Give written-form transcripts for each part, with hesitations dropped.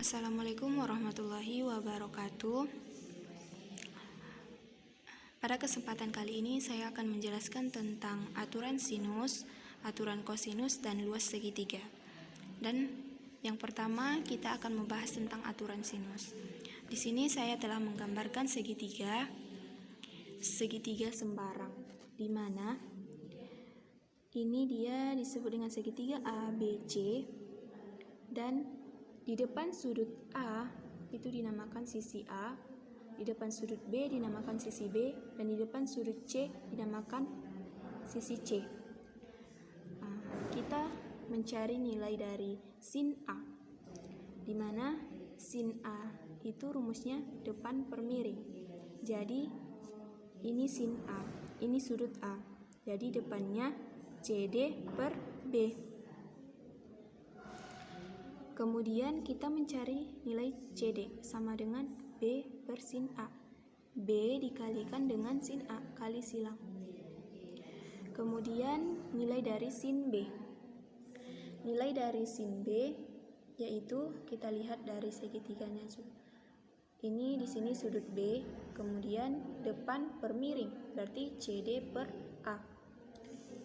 Assalamualaikum warahmatullahi wabarakatuh. Pada kesempatan kali ini saya akan menjelaskan tentang aturan sinus, aturan kosinus, dan luas segitiga. Dan yang pertama kita akan membahas tentang aturan sinus. Di sini saya telah menggambarkan segitiga sembarang, di mana ini dia disebut dengan segitiga ABC, dan di depan sudut A itu dinamakan sisi A, di depan sudut B dinamakan sisi B, dan di depan sudut C dinamakan sisi C. Kita mencari nilai dari sin A, di mana sin A itu rumusnya depan per miring. Jadi ini sin A, ini sudut A, jadi depannya CD per B. Kemudian kita mencari nilai CD sama dengan B per sin A. B dikalikan dengan sin A kali silang. Kemudian nilai dari sin B. Nilai dari sin B yaitu kita lihat dari segitiganya. Ini di sini sudut B, kemudian depan per miring, berarti CD per A.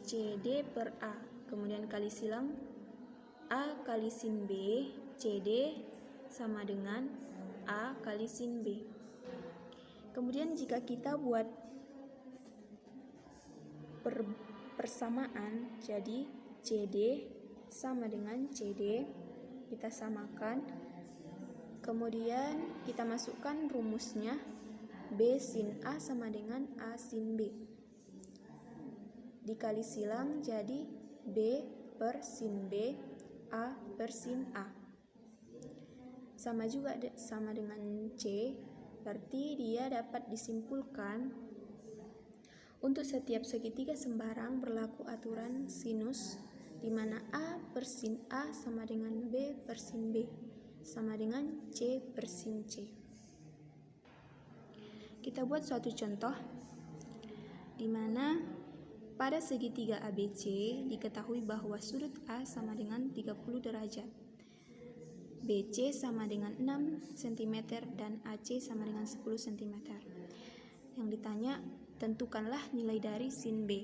CD per A, kemudian kali silang A kali sin B, CD sama dengan A kali sin B. Kemudian jika kita buat persamaan, jadi CD sama dengan CD, kita samakan. Kemudian kita masukkan rumusnya, B sin A sama dengan A sin B. Dikali silang jadi B per sin B, A per sin A. Sama juga sama dengan C, berarti dia dapat disimpulkan untuk setiap segitiga sembarang berlaku aturan sinus, di mana A per sin A sama dengan B per sin B sama dengan C per sin C. Kita buat suatu contoh, di mana pada segitiga ABC diketahui bahwa sudut A sama dengan 30 derajat, BC sama dengan 6 cm, dan AC sama dengan 10 cm. Yang ditanya, tentukanlah nilai dari sin B.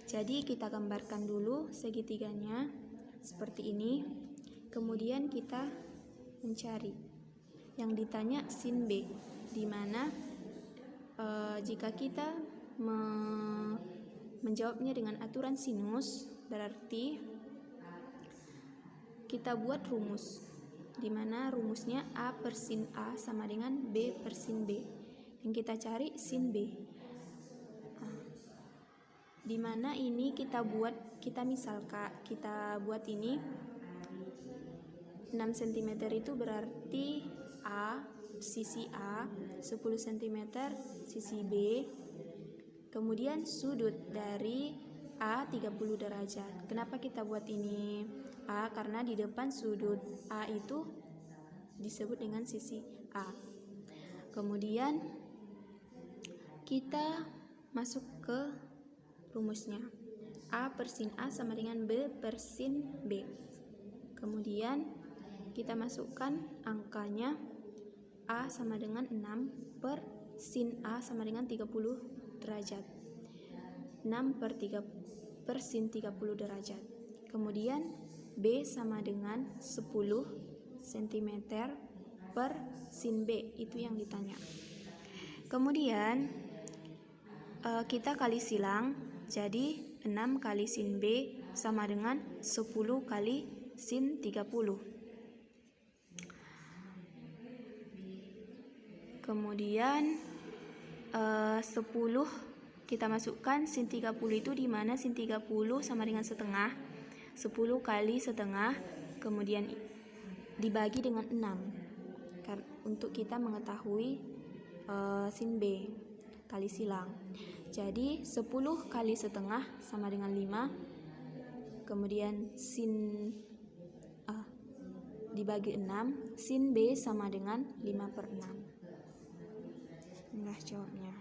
Jadi kita gambarkan dulu segitiganya seperti ini. Kemudian kita mencari. Yang ditanya sin B, di mana jika kita menjawabnya dengan aturan sinus, berarti kita buat rumus, di mana rumusnya A per sin A sama dengan B per sin B. Yang kita cari sin B. Di mana ini kita buat ini 6 cm itu berarti A, sisi A, 10 cm sisi B. Kemudian sudut dari A 30 derajat. Kenapa kita buat ini A? Karena di depan sudut A itu disebut dengan sisi A. Kemudian kita masuk ke rumusnya. A per sin A sama dengan B per sin B. Kemudian kita masukkan angkanya, A sama dengan 6 per sin A sama dengan 30 derajat. 6 per sin 30 derajat. Kemudian B sama dengan 10 cm per sin B, itu yang ditanya. Kemudian kita kali silang, jadi 6 kali sin B sama dengan 10 kali sin 30. Kemudian 10 kita masukkan sin 30 itu, di mana sin 30 sama dengan setengah. 10 kali setengah, kemudian dibagi dengan 6 untuk kita mengetahui sin B kali silang. Jadi 10 kali setengah sama dengan 5, kemudian sin dibagi 6, sin B sama dengan 5 per 6. Inilah jawabnya.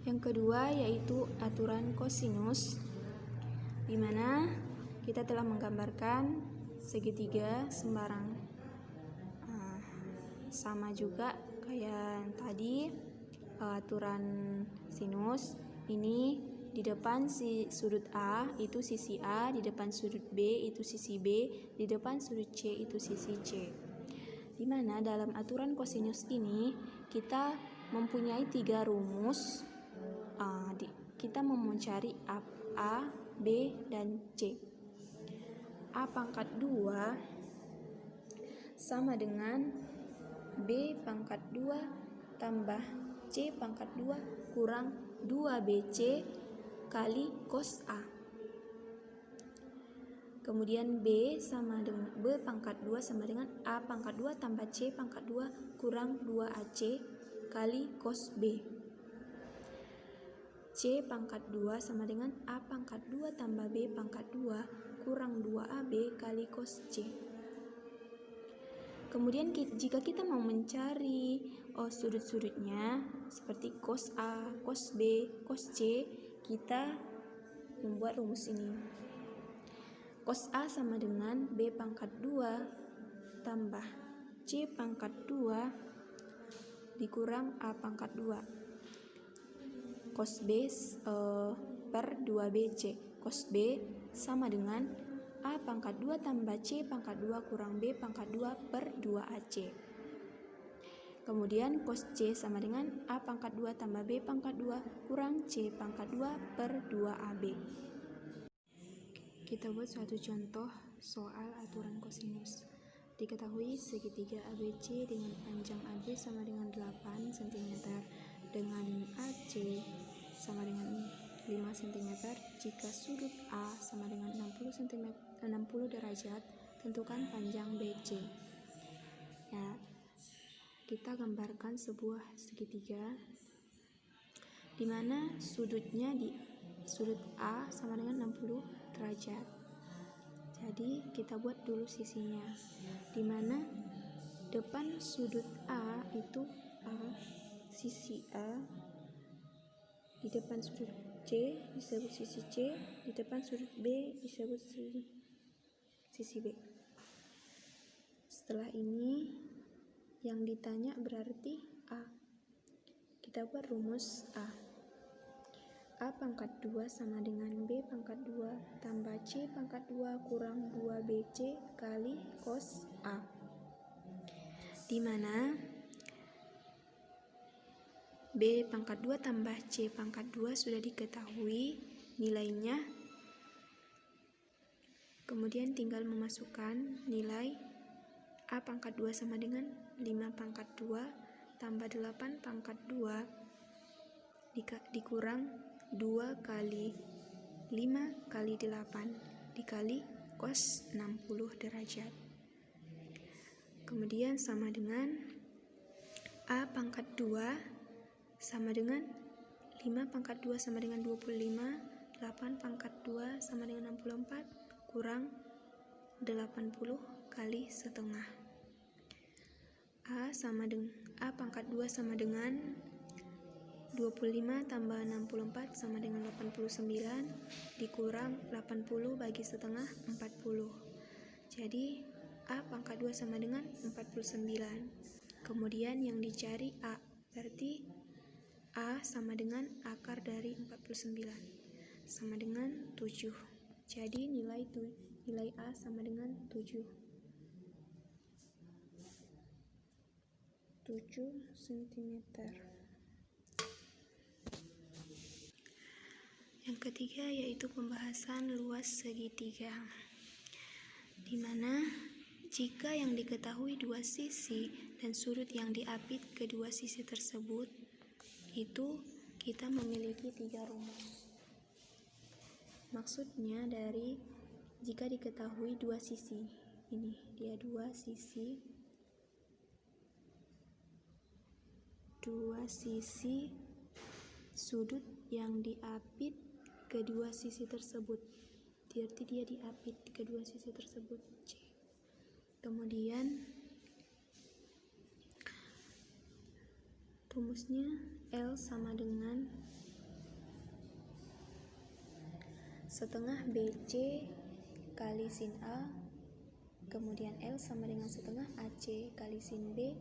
Yang kedua yaitu aturan kosinus, di mana kita telah menggambarkan segitiga sembarang. Sama juga kayak tadi aturan sinus. Ini di depan sudut A itu sisi A, di depan sudut B itu sisi B, di depan sudut C itu sisi C. Dimana dalam aturan kosinus ini kita mempunyai 3 rumus. Kita mau mencari A, B, dan C. A pangkat 2 sama dengan B pangkat 2 tambah C pangkat 2 kurang 2BC kali cos A. Kemudian B pangkat 2 sama dengan A pangkat 2 tambah C pangkat 2 kurang 2AC kali cos B. C pangkat 2 sama dengan A pangkat 2 tambah B pangkat 2 kurang 2AB kali cos C. Kemudian jika kita mau mencari sudut-sudutnya seperti cos A, cos B, cos C, kita membuat rumus ini. Cos A sama dengan B pangkat 2 tambah C pangkat 2 dikurang A pangkat 2. Cos B per 2BC. Cos B sama dengan A pangkat 2 tambah C pangkat 2 kurang B pangkat 2 per 2AC. Kemudian cos C sama dengan A pangkat 2 tambah B pangkat 2 kurang C pangkat 2 per 2AB. Kita buat suatu contoh soal aturan kosinus. Diketahui segitiga ABC dengan panjang AB sama dengan 8 cm dengan AC sama dengan 5 cm. Jika sudut A sama dengan 60 derajat, tentukan panjang BC. Ya, kita gambarkan sebuah segitiga di mana sudutnya di sudut A sama dengan 60 derajat. Jadi kita buat dulu sisinya, di mana depan sudut A itu A, sisi A, di depan sudut C disebut sisi C, di depan sudut B disebut sisi B. Setelah ini yang ditanya berarti A. Kita buat rumus A. A pangkat 2 sama dengan B pangkat 2 tambah C pangkat 2 kurang 2BC kali cos A. Di mana B pangkat 2 tambah C pangkat 2 sudah diketahui nilainya. Kemudian tinggal memasukkan nilai A pangkat 2 sama dengan 5 pangkat 2 tambah 8 pangkat 2 dikurang 2 kali 5 kali 8 dikali cos 60 derajat. Kemudian sama dengan A pangkat 2 sama dengan 5 pangkat 2 sama dengan 25, 8 pangkat 2 sama dengan 64 kurang 80 kali setengah. A pangkat 2 sama dengan 25 tambah 64 sama dengan 89 dikurang 80 bagi setengah 40. Jadi A pangkat 2 sama dengan 49. Kemudian yang dicari A, berarti A sama dengan akar dari 49 sama dengan 7. Jadi nilai A sama dengan 7 cm. Yang ketiga yaitu pembahasan luas segitiga, di mana jika yang diketahui dua sisi dan sudut yang diapit kedua sisi tersebut, itu kita memiliki 3 rumus. Maksudnya dari jika diketahui dua sisi, ini dia dua sisi sudut yang diapit kedua sisi tersebut, berarti dia diapit kedua sisi tersebut C. Kemudian rumusnya L sama dengan setengah BC kali sin A Kemudian L sama dengan setengah AC kali sin B.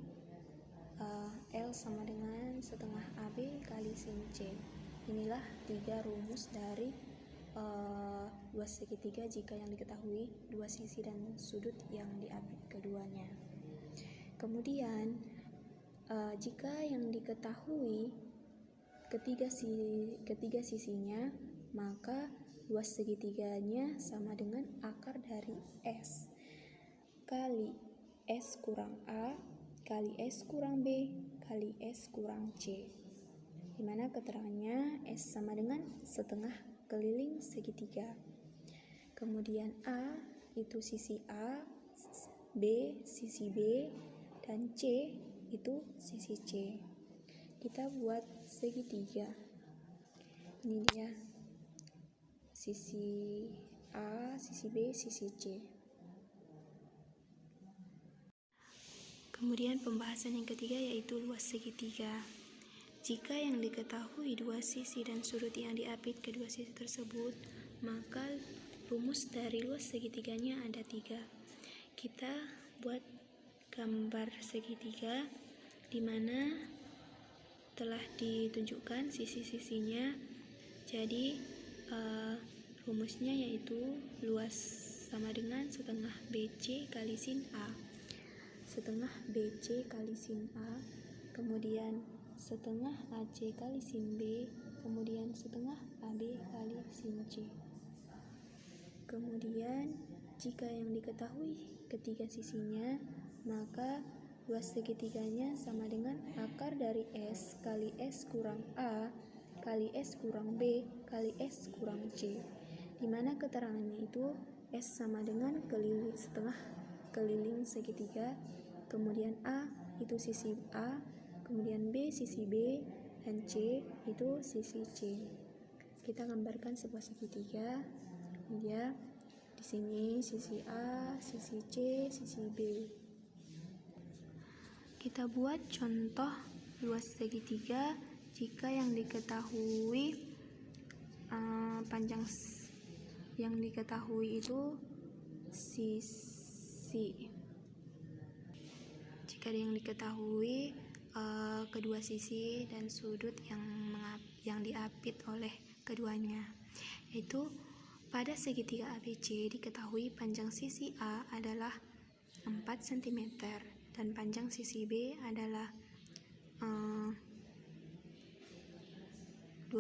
L sama dengan setengah AB kali sin C. Inilah 3 rumus dari luas segitiga jika yang diketahui dua sisi dan sudut yang diapit keduanya. Kemudian jika yang diketahui ketiga sisinya, maka luas segitiganya sama dengan akar dari S kali S kurang A kali S kurang B kali S kurang C, dimana keterangannya S sama dengan setengah keliling segitiga. Kemudian A itu sisi A, B sisi B, dan C itu sisi C. Kita buat segitiga. Ini dia sisi A, sisi B, sisi C. Kemudian pembahasan yang ketiga yaitu luas segitiga. Jika yang diketahui dua sisi dan sudut yang diapit kedua sisi tersebut, maka rumus dari luas segitiganya ada 3. Kita buat gambar segitiga di mana telah ditunjukkan sisi-sisinya. Jadi rumusnya yaitu luas sama dengan setengah BC kali sin A. Setengah BC kali sin A, kemudian setengah AC kali sin B, kemudian setengah AB kali sin C. Kemudian jika yang diketahui ketiga sisinya, maka luas segitiganya sama dengan akar dari S kali S kurang A kali S kurang B kali S kurang C, dimana keterangannya itu S sama dengan setengah keliling segitiga, kemudian A itu sisi A, kemudian B sisi B, dan C itu sisi C. Kita gambarkan sebuah segitiga. Ini dia. Di sini sisi A, sisi C, sisi B. Kita buat contoh luas segitiga jika yang diketahui panjang yang diketahui itu sisi. Jika yang diketahui kedua sisi dan sudut yang diapit oleh keduanya, yaitu pada segitiga ABC diketahui panjang sisi A adalah 4 cm dan panjang sisi B adalah 12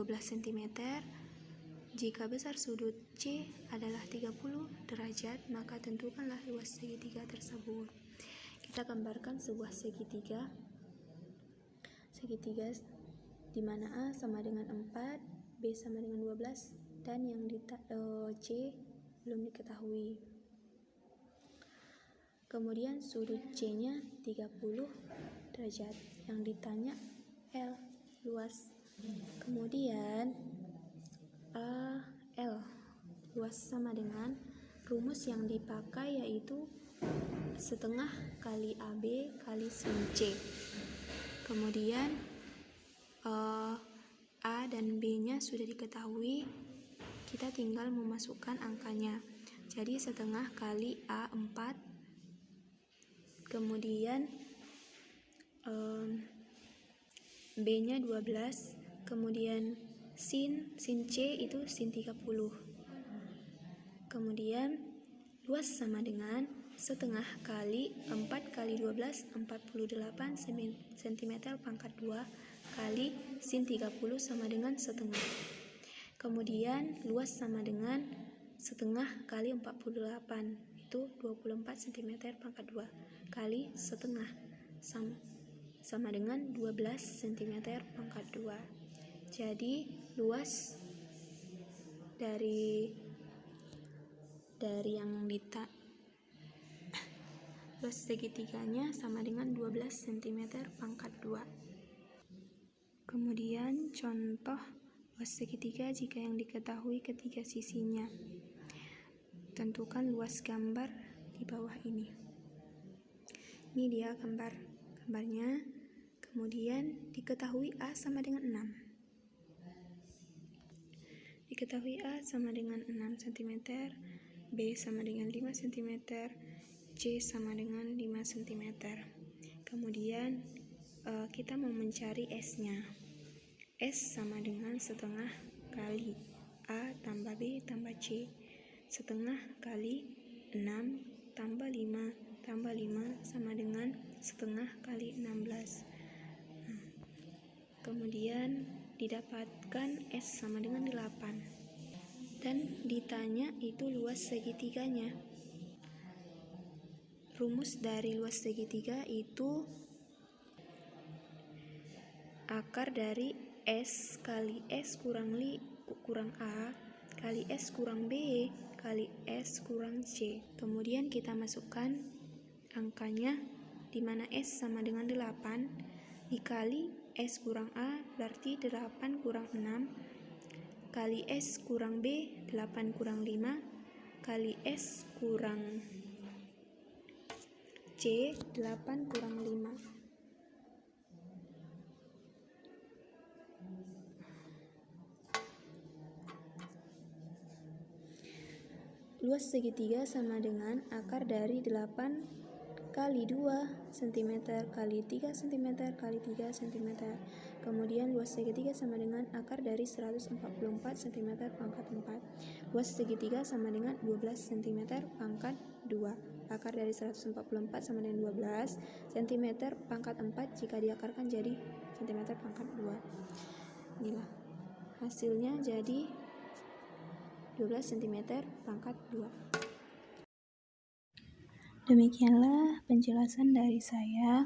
cm. Jika besar sudut C adalah 30 derajat, maka tentukanlah luas segitiga tersebut. Kita gambarkan sebuah segitiga di mana A sama dengan 4, B sama dengan 12, dan yang C belum diketahui. Kemudian sudut C-nya 30 derajat. Yang ditanya L, luas. Kemudian L, luas sama dengan rumus yang dipakai yaitu setengah kali AB kali sin C. Kemudian A dan B-nya sudah diketahui, kita tinggal memasukkan angkanya. Jadi setengah kali A 4, kemudian B-nya 12, kemudian sin C itu sin 30. Kemudian luas sama dengan setengah kali 4 kali 12, 48 cm pangkat 2 kali sin 30 sama dengan setengah. Kemudian luas sama dengan setengah kali 48, itu 24 cm pangkat 2 kali setengah sama dengan 12 cm pangkat 2. Jadi luas dari yang luas segitiganya sama dengan 12 cm pangkat 2. Kemudian contoh luas segitiga jika yang diketahui ketiga sisinya. Tentukan luas gambar di bawah ini. Ini dia gambarnya. Kemudian diketahui A sama dengan 6. Diketahui A sama dengan 6 cm, B sama dengan 5 cm, C sama dengan 5 cm. Kemudian kita mau mencari S-nya. S sama dengan setengah kali A tambah B tambah C. Setengah kali 6 tambah 5 tambah 5 sama dengan setengah kali 16. Kemudian didapatkan S sama dengan 8. Dan ditanya itu luas segitiganya. Rumus dari luas segitiga itu akar dari S kali S kurang A kali S kurang B kali S kurang C. Kemudian kita masukkan angkanya, di mana S sama dengan 8 dikali S kurang A berarti 8 kurang 6 kali S kurang B 8 kurang 5 kali S kurang C 8 kurang 5. Luas segitiga sama dengan akar dari 8 kali 2 cm kali 3 cm kali 3 cm. Kemudian luas segitiga sama dengan akar dari 144 cm pangkat 4. Luas segitiga sama dengan 12 cm pangkat 2. Akar dari 144 sama dengan 12 cm pangkat 4 jika diakarkan jadi cm pangkat 2. Inilah hasilnya jadi 12 cm pangkat 2. Demikianlah penjelasan dari saya.